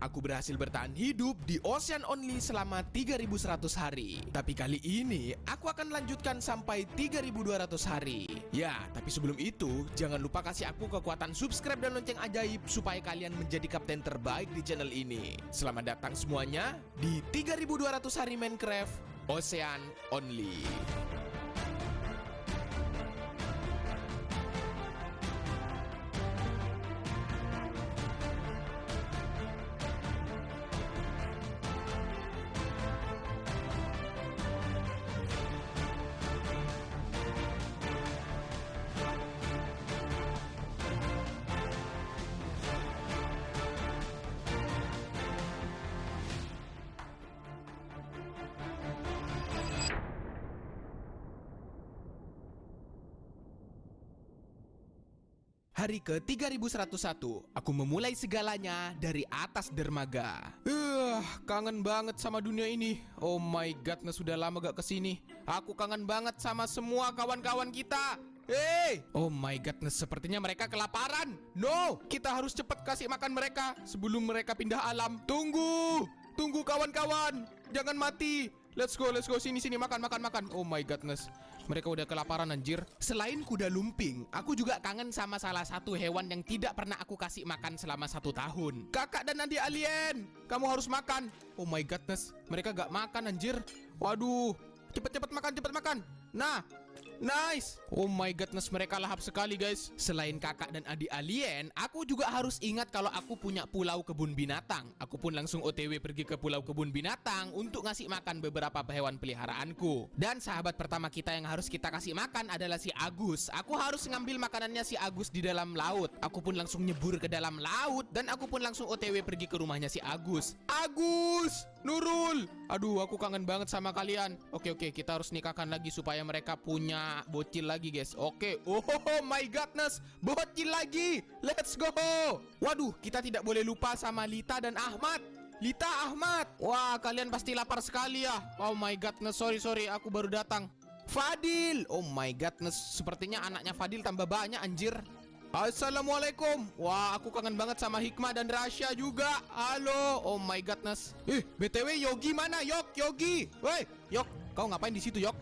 aku berhasil bertahan hidup di Ocean Only selama 3100 hari. Tapi kali ini, aku akan lanjutkan sampai 3200 hari. Ya, tapi sebelum itu, jangan lupa kasih aku kekuatan subscribe dan lonceng ajaib supaya kalian menjadi kapten terbaik di channel ini. Selamat datang semuanya di 3200 hari Minecraft Ocean Only. Hari ke 3101, aku memulai segalanya dari atas dermaga. Kangen banget sama dunia ini. Oh my godness, sudah lama gak kesini. Aku kangen banget sama semua kawan-kawan kita. Hey! Oh my godness, sepertinya mereka kelaparan. No, kita harus cepat kasih makan mereka sebelum mereka pindah alam. Tunggu kawan-kawan, jangan mati. Let's go, sini makan. Oh my godness, mereka udah kelaparan anjir. Selain kuda lumping, aku juga kangen sama salah satu hewan yang tidak pernah aku kasih makan selama 1 tahun. Kakak dan adik alien, kamu harus makan. Oh my godness, mereka gak makan anjir. Waduh, cepet makan. Nah, nice. Oh my godness, mereka lahap sekali guys. Selain kakak dan adik alien, aku juga harus ingat kalau aku punya pulau kebun binatang. Aku pun langsung OTW pergi ke pulau kebun binatang untuk ngasih makan beberapa hewan peliharaanku. Dan sahabat pertama kita yang harus kita kasih makan adalah si Agus. Aku harus ngambil makanannya si Agus di dalam laut. Aku pun langsung nyebur ke dalam laut dan aku pun langsung OTW pergi ke rumahnya si Agus. Agus, Nurul, aduh aku kangen banget sama kalian. Oke, kita harus nikahkan lagi supaya mereka punya bocil lagi guys. Oke. Oh my godness, bocil lagi. Let's go. Waduh, kita tidak boleh lupa sama Lita dan Ahmad. Wah, kalian pasti lapar sekali ya. Oh my godness, sorry, aku baru datang. Fadil, oh my godness, sepertinya anaknya Fadil tambah banyak anjir. Assalamualaikum. Wah, aku kangen banget sama Hikmah dan Rasya juga. Halo. Oh my godness. BTW Yogi mana? Yogi. Woi, Yok, kau ngapain di situ, Yok?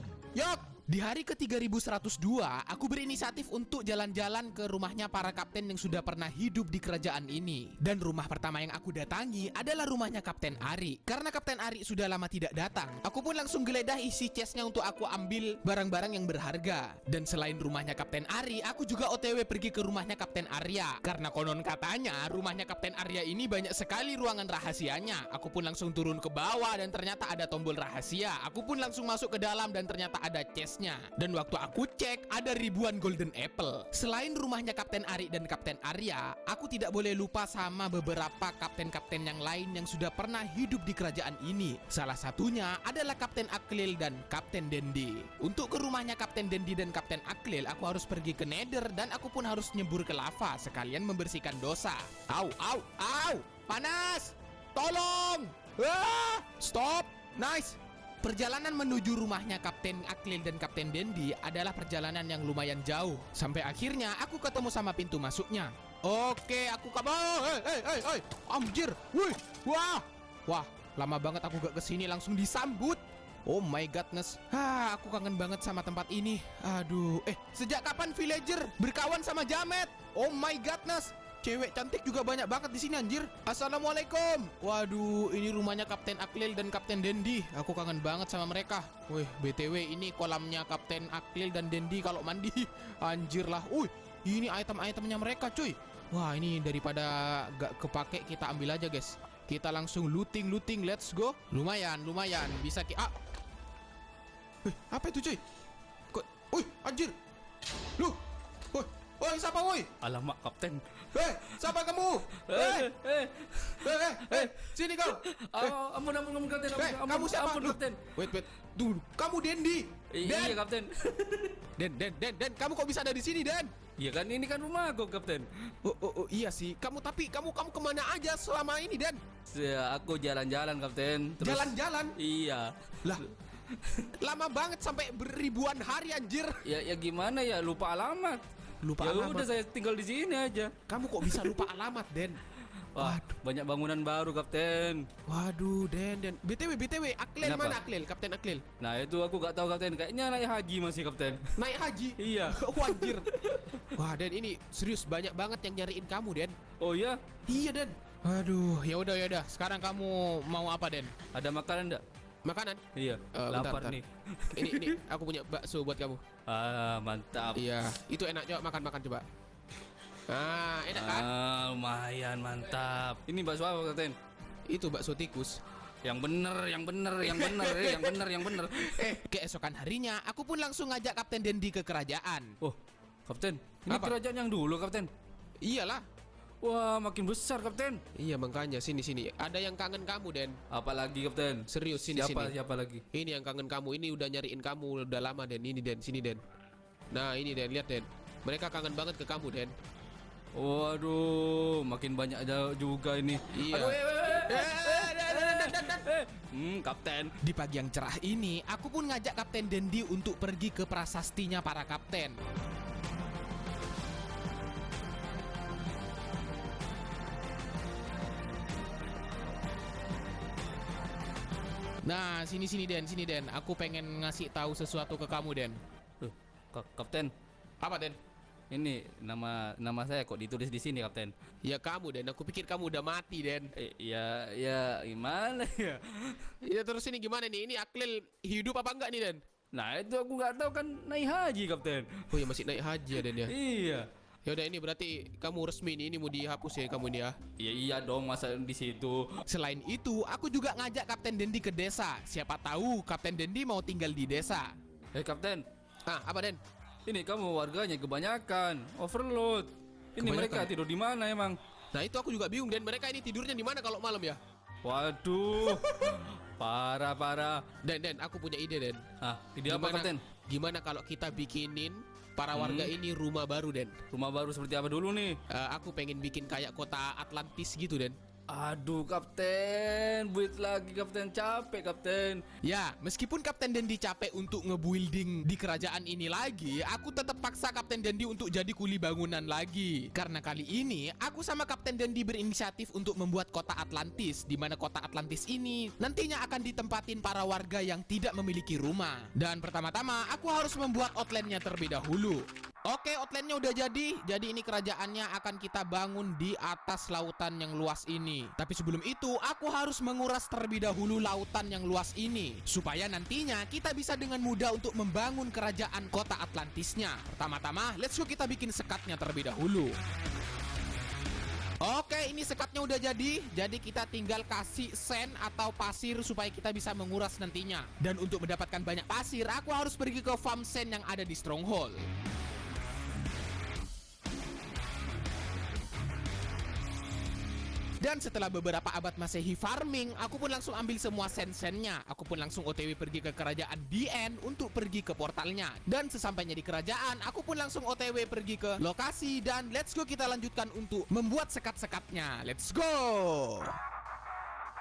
Di hari ke 3102, aku berinisiatif untuk jalan-jalan ke rumahnya para kapten yang sudah pernah hidup di kerajaan ini. Dan rumah pertama yang aku datangi adalah rumahnya Kapten Ari. Karena Kapten Ari sudah lama tidak datang, aku pun langsung geledah isi chestnya untuk aku ambil barang-barang yang berharga. Dan selain rumahnya Kapten Ari, aku juga OTW pergi ke rumahnya Kapten Arya. Karena konon katanya rumahnya Kapten Arya ini banyak sekali ruangan rahasianya. Aku pun langsung turun ke bawah dan ternyata ada tombol rahasia. Aku pun langsung masuk ke dalam dan ternyata ada chest. Dan waktu aku cek, ada ribuan golden apple. Selain rumahnya Kapten Ari dan Kapten Arya, aku tidak boleh lupa sama beberapa kapten-kapten yang lain yang sudah pernah hidup di kerajaan ini. Salah satunya adalah Kapten Aklil dan Kapten Dendi. Untuk ke rumahnya Kapten Dendi dan Kapten Aklil, aku harus pergi ke Nether dan aku pun harus nyebur ke lava sekalian membersihkan dosa. Au, panas, tolong. Stop. Nice. Perjalanan menuju rumahnya Kapten Aklil dan Kapten Dendi adalah perjalanan yang lumayan jauh. Sampai akhirnya aku ketemu sama pintu masuknya. Oke, aku Hey, anjir. Wah, lama banget aku gak kesini langsung disambut. Oh my godness. Aku kangen banget sama tempat ini. Aduh, sejak kapan villager berkawan sama jamet? Oh my godness. Cewek cantik juga banyak banget di sini anjir. Assalamualaikum. Waduh, ini rumahnya Kapten Aklil dan Kapten Dendi. Aku kangen banget sama mereka. Wih, BTW ini kolamnya Kapten Aklil dan Dendi kalau mandi. Anjir lah. Ini item-itemnya mereka cuy. Wah, ini daripada gak kepake kita ambil aja guys. Kita langsung looting. Let's go. Lumayan. Bisa apa itu cuy? Anjir. Loh. Woi, siapa woi? Alamak, Kapten. Siapa kamu? Sini kau. Ampun, Kapten. Kamu siapa? Ampun, Kapten. Wait. Tuh, kamu Dendi. Iya, Kapten. Den, kamu kok bisa ada di sini, Den? Iya kan, ini kan rumah aku, Kapten. Oh, iya sih. Kamu kemana aja selama ini, Den? Aku jalan-jalan, Kapten. Jalan-jalan? Iya. Lah, lama banget sampai beribuan hari anjir. Ya gimana ya, lupa alamat. Lupa alamat. Ya udah, saya tinggal di sini aja. Kamu kok bisa lupa alamat, Den? Wah, banyak bangunan baru, Kapten. Waduh, Den. BTW, Aklil Kenapa? mana Aklil? Kapten Aklil. Nah, itu aku gak tahu, Kapten. Kayaknya naik haji masih, Kapten. Naik haji. Iya. Wajir. Wah, Den, ini serius banyak banget yang nyariin kamu, Den. Oh iya? Iya, Den. Aduh, ya udah. Sekarang kamu mau apa, Den? Ada makanan enggak? Makanan? Iya, lapar bentar. nih. Ini aku punya bakso buat kamu. Ah, mantap. Iya, itu enak. Coba makan coba. Ah, enak kan? Ah, lumayan mantap. Ini bakso apa, Kapten? Itu bakso tikus. Yang bener. Keesokan harinya, aku pun langsung ngajak Kapten Dendi ke kerajaan. Oh, Kapten, ini Apa? kerajaan yang dulu, Kapten. Iyalah. Wah, makin besar, Kapten. Iya, makanya sini. Ada yang kangen kamu, Den. Apalagi, Kapten? Serius, sini. Siapa lagi? Ini yang kangen kamu. Ini udah nyariin kamu udah lama, Den. Ini, Den. Sini, Den. Nah, ini, Den. Lihat, Den. Mereka kangen banget ke kamu, Den. Waduh, makin banyak juga ini. Iya. Aduh, Kapten. Di pagi yang cerah ini, aku pun ngajak Kapten Dendi untuk pergi ke prasastinya para kapten. Nah, sini Den. Aku pengen ngasih tahu sesuatu ke kamu, Den. Kapten, Apa, Den? ini nama saya kok ditulis di sini, Kapten. Ya kamu, Den. Aku pikir kamu udah mati, Den. Ya gimana ya? Ya terus ini gimana nih? Ini Aklil hidup apa enggak nih, Den? Nah, itu aku nggak tahu kan naik haji, Kapten. Oh ya, masih naik haji ya, Den ya. Iya. Ya udah, ini berarti kamu resmi nih. Ini mau dihapus ya kamu ini ya. Iya dong, masa di situ. Selain itu, aku juga ngajak Kapten Dendi ke desa. Siapa tahu Kapten Dendi mau tinggal di desa. Kapten, Ah, apa, Den? ini kamu warganya kebanyakan, overload. Ini Kebanyakan? mereka tidur di mana emang? Nah, itu aku juga bingung, Den. Mereka ini tidurnya di mana kalau malam ya? Waduh, parah. Den, aku punya ide, Den. Ide apa, Kapten? Gimana kalau kita bikinin para warga ini rumah baru, Den? Rumah baru seperti apa dulu nih? Aku pengen bikin kayak kota Atlantis gitu, Den. Aduh, Kapten, buit lagi, Kapten, capek, Kapten. Ya, meskipun Kapten Dendi capek untuk ngebuilding di kerajaan ini lagi, aku tetap paksa Kapten Dendi untuk jadi kuli bangunan lagi. Karena kali ini, aku sama Kapten Dendi berinisiatif untuk membuat kota Atlantis, di mana kota Atlantis ini nantinya akan ditempatin para warga yang tidak memiliki rumah. Dan pertama-tama, aku harus membuat outline-nya terlebih dahulu. Oke, outline-nya udah jadi. Jadi ini kerajaannya akan kita bangun di atas lautan yang luas ini. Tapi sebelum itu, aku harus menguras terlebih dahulu lautan yang luas ini, supaya nantinya kita bisa dengan mudah untuk membangun kerajaan kota Atlantisnya. Pertama-tama, let's go kita bikin sekatnya terlebih dahulu. Oke, ini sekatnya udah jadi. Jadi kita tinggal kasih sand atau pasir supaya kita bisa menguras nantinya. Dan untuk mendapatkan banyak pasir, aku harus pergi ke farm sand yang ada di Stronghold. Dan setelah beberapa abad Masehi farming, aku pun langsung ambil semua sen-sennya. Aku pun langsung OTW pergi ke kerajaan DN untuk pergi ke portalnya. Dan sesampainya di kerajaan, aku pun langsung OTW pergi ke lokasi. Dan let's go kita lanjutkan untuk membuat sekat-sekatnya. Let's go!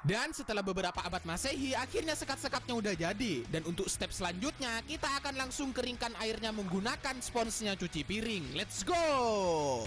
Dan setelah beberapa abad Masehi, akhirnya sekat-sekatnya udah jadi. Dan untuk step selanjutnya, kita akan langsung keringkan airnya menggunakan sponsnya cuci piring. Let's go!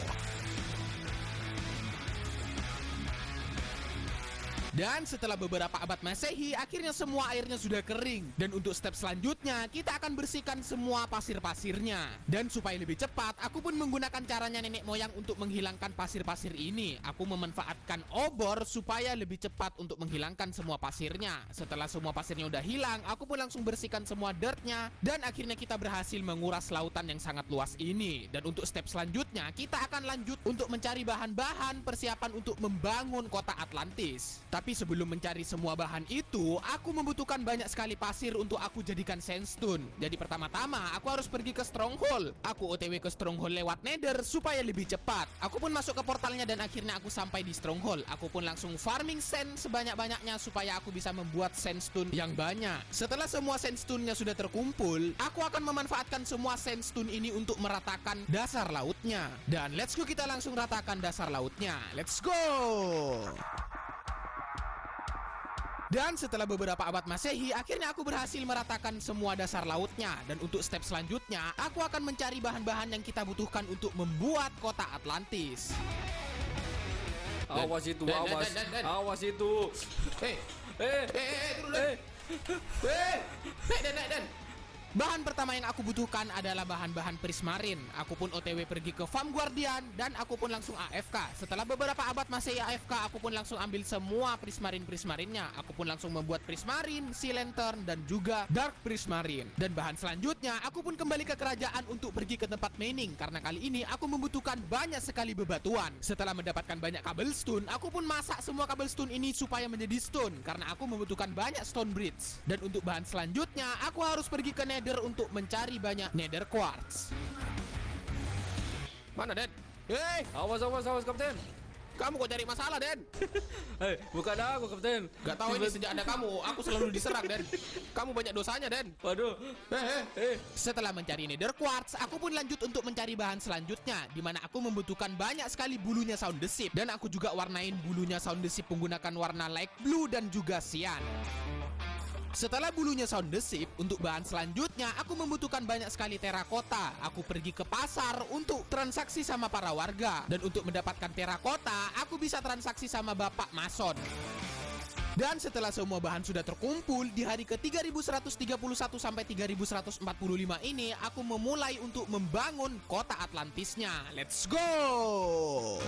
Dan setelah beberapa abad Masehi, akhirnya semua airnya sudah kering. Dan untuk step selanjutnya, kita akan bersihkan semua pasir-pasirnya. Dan supaya lebih cepat, aku pun menggunakan caranya nenek moyang untuk menghilangkan pasir-pasir ini. Aku memanfaatkan obor supaya lebih cepat untuk menghilangkan semua pasirnya. Setelah semua pasirnya udah hilang, aku pun langsung bersihkan semua dirtnya. Dan akhirnya kita berhasil menguras lautan yang sangat luas ini. Dan untuk step selanjutnya, kita akan lanjut untuk mencari bahan-bahan persiapan untuk membangun kota Atlantis. Tapi sebelum mencari semua bahan itu, aku membutuhkan banyak sekali pasir untuk aku jadikan sandstone. Jadi pertama-tama, aku harus pergi ke Stronghold. Aku OTW ke Stronghold lewat Nether supaya lebih cepat. Aku pun masuk ke portalnya dan akhirnya aku sampai di Stronghold. Aku pun langsung farming sand sebanyak-banyaknya supaya aku bisa membuat sandstone yang banyak. Setelah semua sandstone-nya sudah terkumpul, aku akan memanfaatkan semua sandstone ini untuk meratakan dasar lautnya. Dan let's go kita langsung ratakan dasar lautnya. Let's go! Dan setelah beberapa abad Masehi, akhirnya aku berhasil meratakan semua dasar lautnya. Dan untuk step selanjutnya, aku akan mencari bahan-bahan yang kita butuhkan untuk membuat kota Atlantis. Awas itu, Dan, awas. Dan. Awas itu. Hei, Eh, turun Dan. Dan. Bahan pertama yang aku butuhkan adalah bahan-bahan prismarin. Aku pun OTW pergi ke farm Guardian dan aku pun langsung AFK. Setelah beberapa abad masih AFK, aku pun langsung ambil semua prismarinnya. Aku pun langsung membuat prismarin, sea lantern, dan juga dark prismarin. Dan bahan selanjutnya, aku pun kembali ke kerajaan untuk pergi ke tempat mining. Karena kali ini aku membutuhkan banyak sekali bebatuan. Setelah mendapatkan banyak cobblestone, aku pun masak semua cobblestone ini supaya menjadi stone. Karena aku membutuhkan banyak stone bridge. Dan untuk bahan selanjutnya, aku harus pergi ke Nether untuk mencari banyak Nether quartz. Mana Den? Hei, awas, Kapten. kamu kok cari masalah Den? Hei, bukan aku, Kapten. Gak tahu ini sejak ada kamu, aku selalu diserang Den. Kamu banyak dosanya Den. Waduh. Setelah mencari Nether quartz, aku pun lanjut untuk mencari bahan selanjutnya, di mana aku membutuhkan banyak sekali bulunya Sound the Ship. Dan aku juga warnain bulunya Sound the Ship menggunakan warna light blue dan juga cyan. Setelah bulunya Sound the Ship, untuk bahan selanjutnya aku membutuhkan banyak sekali terakota. Aku pergi ke pasar untuk transaksi sama para warga. Dan untuk mendapatkan terakota, aku bisa transaksi sama Bapak Mason. Dan setelah semua bahan sudah terkumpul, di hari ke 3131 sampai 3145 ini, aku memulai untuk membangun kota Atlantisnya. Let's go!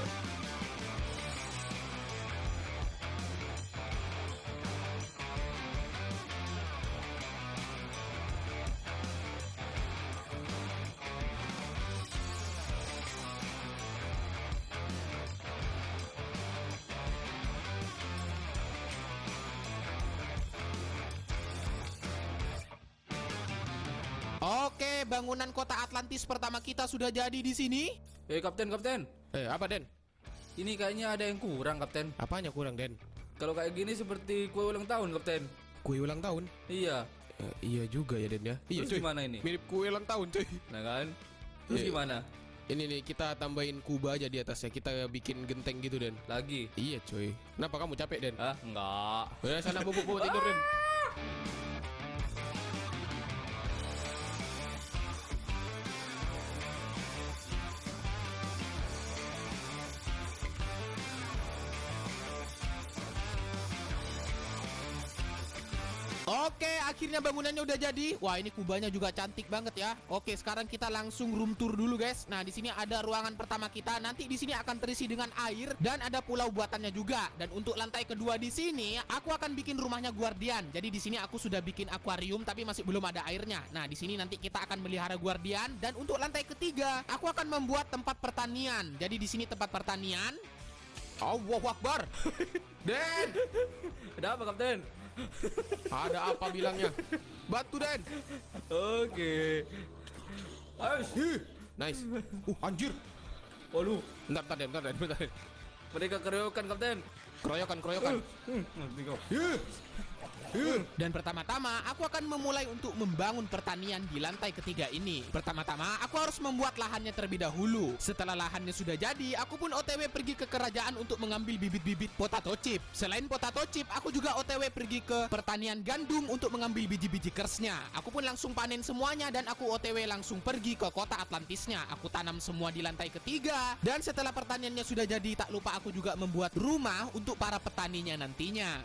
Oke, bangunan kota Atlantis pertama kita sudah jadi di sini. Kapten. Apa Den? Ini kayaknya ada yang kurang, Kapten. Apanya kurang Den? Kalau kayak gini seperti kue ulang tahun, Kapten. Kue ulang tahun? Iya. Iya juga ya Den ya. Iya Terus gimana ini? Mirip kue ulang tahun cuy. Nah kan? Terus Iya. gimana? Ini nih kita tambahin kuba aja di atasnya. Kita bikin genteng gitu Den. Lagi? Iya cuy. Kenapa kamu capek Den? Ah, enggak. Udah sana bubuk tidur Den. Oke, akhirnya bangunannya udah jadi. Wah, ini kubahnya juga cantik banget ya. Oke, sekarang kita langsung room tour dulu, guys. Nah, di sini ada ruangan pertama kita. Nanti di sini akan terisi dengan air dan ada pulau buatannya juga. Dan untuk lantai kedua di sini, aku akan bikin rumahnya Guardian. Jadi di sini aku sudah bikin akuarium tapi masih belum ada airnya. Nah, di sini nanti kita akan melihara Guardian dan untuk lantai ketiga, aku akan membuat tempat pertanian. Jadi di sini tempat pertanian. Allahu Akbar. Den, Ada apa, Kapten? ada apa bilangnya? Bantu Den. Oke. Ayo. Nice. Anjir. Waduh, Bentar Den. mereka keroyokan, Kapten. Keroyokan. Dan pertama-tama aku akan memulai untuk membangun pertanian di lantai ketiga ini. Pertama-tama aku harus membuat lahannya terlebih dahulu. Setelah lahannya sudah jadi, aku pun OTW pergi ke kerajaan untuk mengambil bibit-bibit potato chip. Selain potato chip, aku juga OTW pergi ke pertanian gandum untuk mengambil biji-biji kersnya. Aku pun langsung panen semuanya dan aku OTW langsung pergi ke kota Atlantisnya. Aku tanam semua di lantai ketiga. Dan setelah pertaniannya sudah jadi, tak lupa aku juga membuat rumah untuk para petaninya nantinya.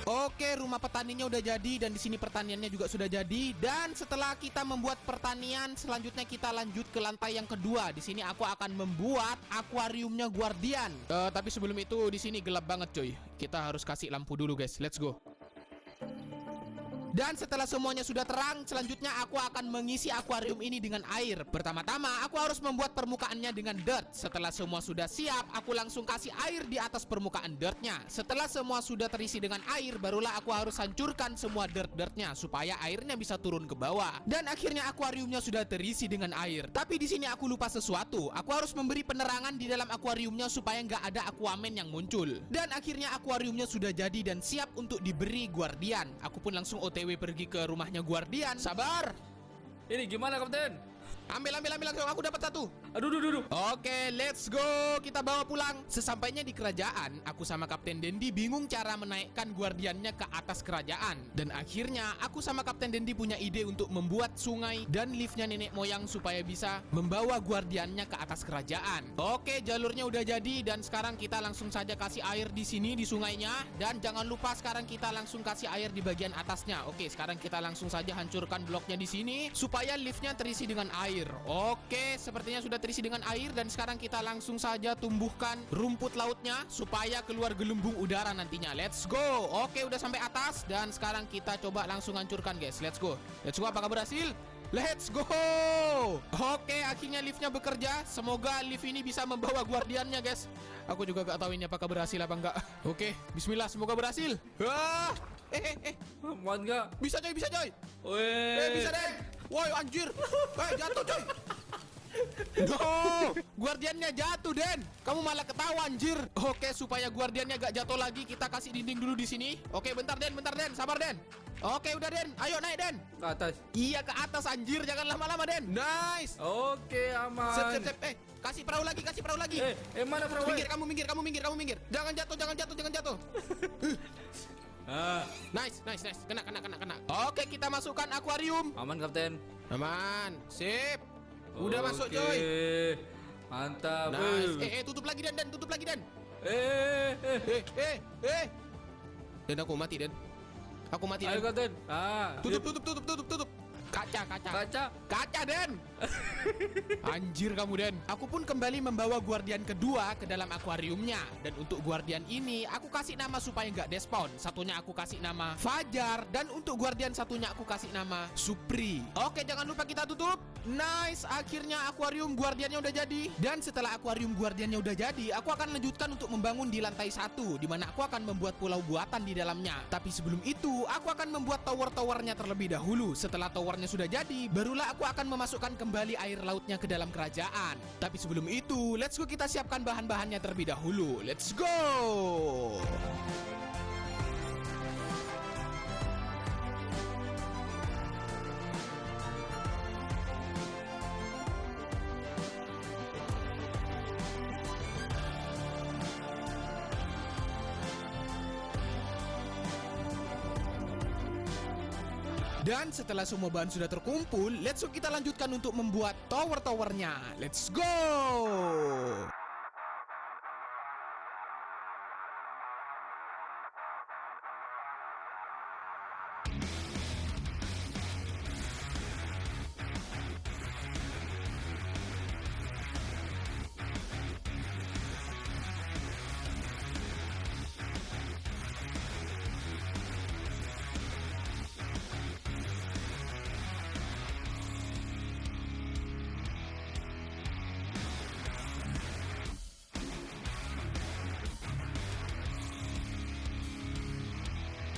Oke, rumah petaninya udah jadi dan di sini pertaniannya juga sudah jadi. Dan setelah kita membuat pertanian, selanjutnya kita lanjut ke lantai yang kedua. Di sini aku akan membuat akuariumnya Guardian. Tapi sebelum itu di sini gelap banget, coy. Kita harus kasih lampu dulu, guys. Let's go. Dan setelah semuanya sudah terang, selanjutnya aku akan mengisi akuarium ini dengan air. Pertama-tama, aku harus membuat permukaannya dengan dirt. Setelah semua sudah siap, aku langsung kasih air di atas permukaan dirtnya. Setelah semua sudah terisi dengan air, barulah aku harus hancurkan semua dirt-dirtnya supaya airnya bisa turun ke bawah. Dan akhirnya akuariumnya sudah terisi dengan air. Tapi di sini aku lupa sesuatu. Aku harus memberi penerangan di dalam akuariumnya supaya nggak ada aquaman yang muncul. Dan akhirnya akuariumnya sudah jadi dan siap untuk diberi Guardian. Aku pun langsung OTW pergi ke rumahnya Guardian. Sabar. Ini gimana, Kapten? Ambil langsung. Aku dapat satu. Aduh. Oke, let's go. Kita bawa pulang. Sesampainya di kerajaan, aku sama Kapten Dendi bingung cara menaikkan guardiannya ke atas kerajaan. Dan akhirnya, aku sama Kapten Dendi punya ide untuk membuat sungai dan liftnya nenek moyang supaya bisa membawa guardiannya ke atas kerajaan. Oke, jalurnya udah jadi dan sekarang kita langsung saja kasih air di sini di sungainya. Dan jangan lupa sekarang kita langsung kasih air di bagian atasnya. Oke, sekarang kita langsung saja hancurkan bloknya di sini supaya liftnya terisi dengan air. Oke, sepertinya sudah terisi dengan air dan sekarang kita langsung saja tumbuhkan rumput lautnya supaya keluar gelembung udara nantinya. Let's go. Oke, udah sampai atas dan sekarang kita coba langsung hancurkan, guys. Let's go. Apakah berhasil? Let's go. Oke, akhirnya liftnya bekerja. Semoga lift ini bisa membawa guardiannya, guys. Aku juga gak tahu ini apakah berhasil apa enggak. Oke, bismillah, semoga berhasil. Muat nggak? Bisa coy. Weh. Bisa deh. Woi, anjir. Jatuh coy. No, guardiannya jatuh, Den. Kamu malah ketawa, anjir. Oke, supaya guardiannya gak jatuh lagi, kita kasih dinding dulu di sini. Oke, bentar Den. Sabar, Den. Oke, udah Den. Ayo naik, Den. Ke atas. Iya, ke atas, anjir. Jangan lama-lama, Den. Nice. Oke, aman. Sip. Kasih perahu lagi. Mana perahu? Minggir, kamu minggir. Jangan jatuh. Nice. Kena. Oke, kita masukkan akuarium. Aman, Kapten. Aman. Sip. Udah masuk, Oke. coy. Mantap. Nice. Tutup lagi, Den. Den, aku mati, Den. Ayo, Kapten. Tutup. Kaca, Den. Anjir kamu, Den. Aku pun kembali membawa guardian kedua ke dalam akuariumnya. Dan untuk guardian ini, aku kasih nama supaya nggak despawn. Satunya aku kasih nama Fajar. Dan untuk guardian satunya aku kasih nama Supri. Oke, jangan lupa kita tutup. Nice, akhirnya akuarium guardiannya udah jadi. Dan setelah akuarium guardiannya udah jadi, aku akan lanjutkan untuk membangun di lantai 1, di mana aku akan membuat pulau buatan di dalamnya. Tapi sebelum itu, aku akan membuat tower-towernya terlebih dahulu. Setelah towernya sudah jadi, barulah aku akan memasukkan kembali air lautnya ke dalam kerajaan. Tapi sebelum itu, let's go kita siapkan bahan-bahannya terlebih dahulu. Let's go. Dan setelah semua bahan sudah terkumpul, let's go kita lanjutkan untuk membuat tower-towernya. Let's go!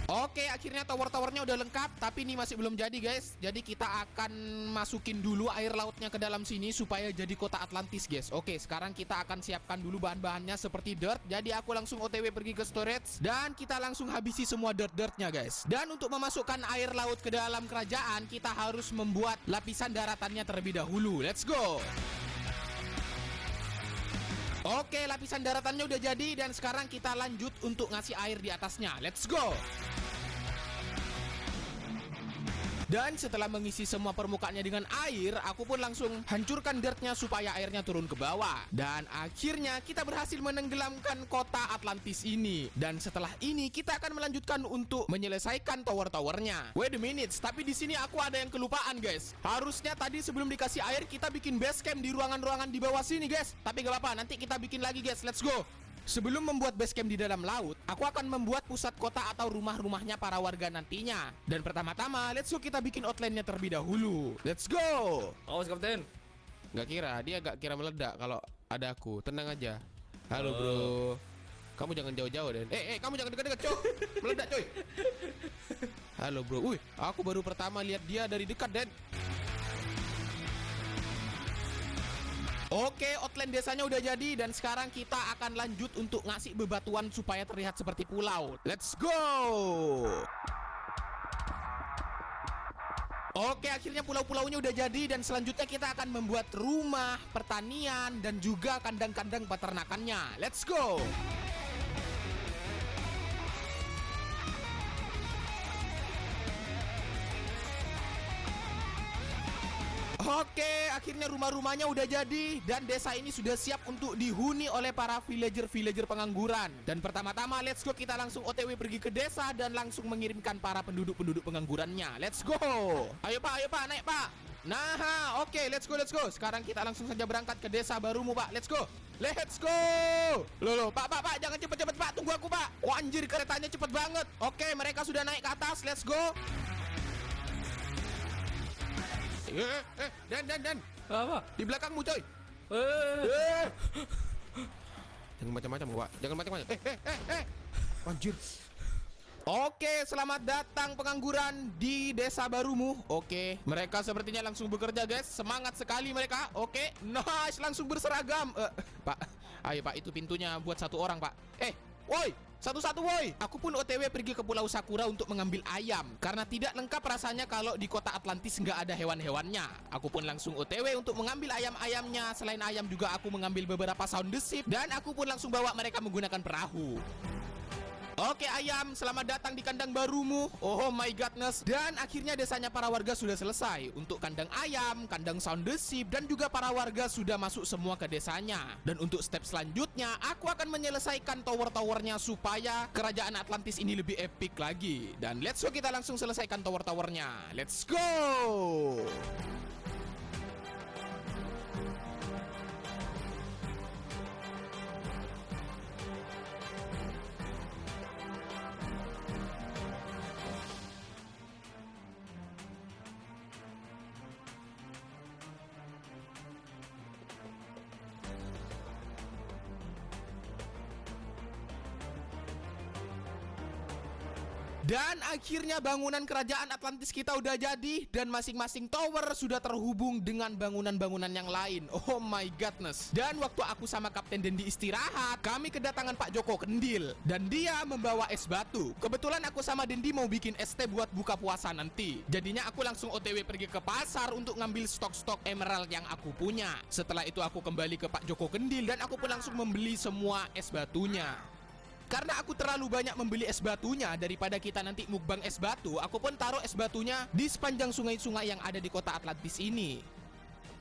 Oke, akhirnya tower-towernya udah lengkap, tapi ini masih belum jadi, guys. Jadi kita akan masukin dulu air lautnya ke dalam sini supaya jadi kota Atlantis, guys. Oke, sekarang kita akan siapkan dulu bahan-bahannya seperti dirt. Jadi aku langsung OTW pergi ke storage dan kita langsung habisi semua dirt-dirtnya, guys. Dan untuk memasukkan air laut ke dalam kerajaan, kita harus membuat lapisan daratannya terlebih dahulu. Let's go. Oke, lapisan daratannya udah jadi dan sekarang kita lanjut untuk ngasih air di atasnya. Let's go. Dan setelah mengisi semua permukaannya dengan air, aku pun langsung hancurkan dirtnya supaya airnya turun ke bawah. Dan akhirnya kita berhasil menenggelamkan kota Atlantis ini. Dan setelah ini kita akan melanjutkan untuk menyelesaikan tower-towernya. Wait a minute, tapi di sini aku ada yang kelupaan, guys. Harusnya tadi sebelum dikasih air kita bikin base camp di ruangan-ruangan di bawah sini, guys. Tapi gak apa-apa, nanti kita bikin lagi, guys. Let's go. Sebelum membuat base camp di dalam laut, aku akan membuat pusat kota atau rumah-rumahnya para warga nantinya. Dan pertama-tama, let's go kita bikin outline-nya terlebih dahulu. Let's go! Awas, Kapten. Dia gak kira meledak kalau ada aku. Tenang aja. Halo, bro. Kamu jangan jauh-jauh, Den. Kamu jangan dekat-dekat, coy. Meledak, coy. Halo, bro. Wih, aku baru pertama lihat dia dari dekat, Den. Oke, outline desanya udah jadi dan sekarang kita akan lanjut untuk ngasih bebatuan supaya terlihat seperti pulau. Let's go! Oke, akhirnya pulau-pulaunya udah jadi dan selanjutnya kita akan membuat rumah, pertanian, dan juga kandang-kandang peternakannya. Let's go! Oke, akhirnya rumah-rumahnya udah jadi dan desa ini sudah siap untuk dihuni oleh para villager-villager pengangguran. Dan pertama-tama, let's go, kita langsung OTW pergi ke desa dan langsung mengirimkan para penduduk-penduduk penganggurannya. Let's go! Ayo Pak, naik Pak. Nah, oke, let's go. Sekarang kita langsung saja berangkat ke desa barumu, Pak. Let's go. Loh, Pak, jangan cepet-cepet, Pak. Tunggu aku, Pak. Oh, anjir, keretanya cepet banget. Oke, mereka sudah naik ke atas. Let's go. Dan. Apa? Di belakangmu, coy. Eh. Jangan macam-macam, Pak. Jangan macam-macam. Anjir. Oke, selamat datang pengangguran di desa barumu. Oke, mereka sepertinya langsung bekerja, guys. Semangat sekali mereka. Oke, nice, langsung berseragam. Pak, ayo Pak, itu pintunya buat satu orang, Pak. Woi, satu-satu woi. Aku pun OTW pergi ke Pulau Sakura untuk mengambil ayam. Karena tidak lengkap rasanya kalau di kota Atlantis nggak ada hewan-hewannya. Aku pun langsung OTW untuk mengambil ayam-ayamnya. Selain ayam juga aku mengambil beberapa sound the ship. Dan aku pun langsung bawa mereka menggunakan perahu. Oke ayam, selamat datang di kandang barumu. Oh my godness. Dan akhirnya desanya para warga sudah selesai. Untuk kandang ayam, kandang sound the ship, dan juga para warga sudah masuk semua ke desanya. Dan untuk step selanjutnya, aku akan menyelesaikan tower-towernya supaya kerajaan Atlantis ini lebih epic lagi. Dan let's go, kita langsung selesaikan tower-towernya. Let's go. Dan akhirnya bangunan kerajaan Atlantis kita udah jadi. Dan masing-masing tower sudah terhubung dengan bangunan-bangunan yang lain. Oh my godness. Dan waktu aku sama Kapten Dendi istirahat, kami kedatangan Pak Joko Kendil. Dan dia membawa es batu. Kebetulan aku sama Dendi mau bikin es teh buat buka puasa nanti. Jadinya aku langsung OTW pergi ke pasar untuk ngambil stok-stok emerald yang aku punya. Setelah itu aku kembali ke Pak Joko Kendil dan aku pun langsung membeli semua es batunya. Karena aku terlalu banyak membeli es batunya daripada kita nanti mukbang es batu, aku pun taruh es batunya di sepanjang sungai-sungai yang ada di kota Atlantis ini.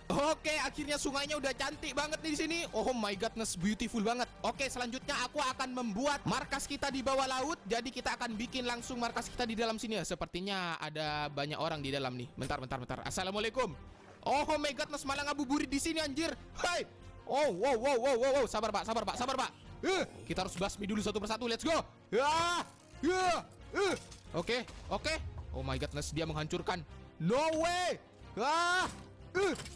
Oke, akhirnya sungainya udah cantik banget nih di sini. Oh my godness, beautiful banget. Oke, selanjutnya aku akan membuat markas kita di bawah laut. Jadi kita akan bikin langsung markas kita di dalam sini ya. Sepertinya ada banyak orang di dalam nih. Bentar. Assalamualaikum. Oh my godness, malah ngabuburit di sini anjir. Hai. Oh, wow. Sabar Pak. Kita harus basmi dulu satu persatu. Let's go. Oke. Oh my godness, dia menghancurkan. No way.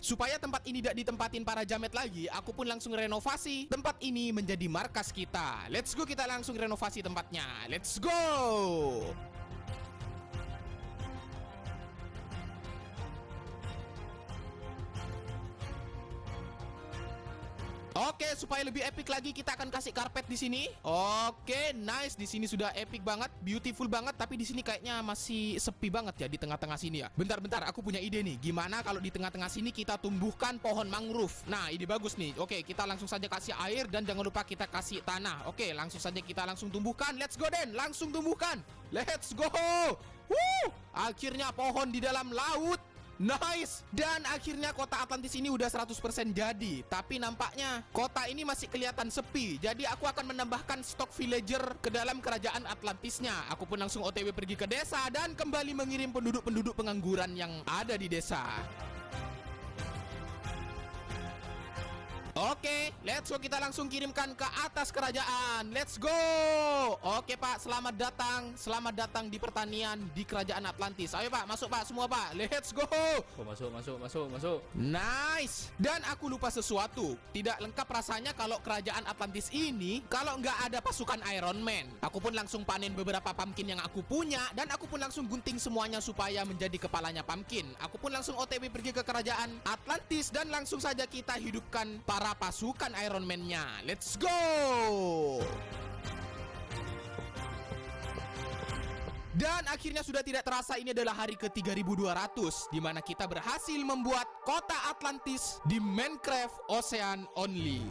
Supaya tempat ini tidak ditempatin para jamet lagi, aku pun langsung renovasi tempat ini menjadi markas kita. Let's go, kita langsung renovasi tempatnya. Let's go. Oke, supaya lebih epic lagi kita akan kasih karpet di sini. Oke, nice. Di sini sudah epic banget, beautiful banget, tapi di sini kayaknya masih sepi banget ya di tengah-tengah sini ya. Bentar, aku punya ide nih. Gimana kalau di tengah-tengah sini kita tumbuhkan pohon mangrove? Nah, ide bagus nih. Oke, kita langsung saja kasih air dan jangan lupa kita kasih tanah. Oke, langsung saja kita langsung tumbuhkan. Let's go Den, langsung tumbuhkan. Let's go. Akhirnya pohon di dalam laut. Nice. Dan akhirnya kota Atlantis ini udah 100% jadi. Tapi nampaknya kota ini masih kelihatan sepi. Jadi aku akan menambahkan stok villager ke dalam kerajaan Atlantisnya. Aku pun langsung OTW pergi ke desa dan kembali mengirim penduduk-penduduk pengangguran yang ada di desa. Oke, let's go, kita langsung kirimkan ke atas kerajaan. Let's go. Oke Pak, selamat datang di pertanian di kerajaan Atlantis. Ayo Pak, masuk Pak, semua Pak. Let's go. Oh, masuk. Nice. Dan aku lupa sesuatu. Tidak lengkap rasanya kalau kerajaan Atlantis ini kalau nggak ada pasukan Iron Man. Aku pun langsung panen beberapa pumpkin yang aku punya dan aku pun langsung gunting semuanya supaya menjadi kepalanya pumpkin. Aku pun langsung OTW pergi ke kerajaan Atlantis dan langsung saja kita hidupkan para pasukan Iron Man-nya. Let's go. Dan akhirnya sudah tidak terasa ini adalah hari ke-3200 di mana kita berhasil membuat kota Atlantis di Minecraft Ocean Only.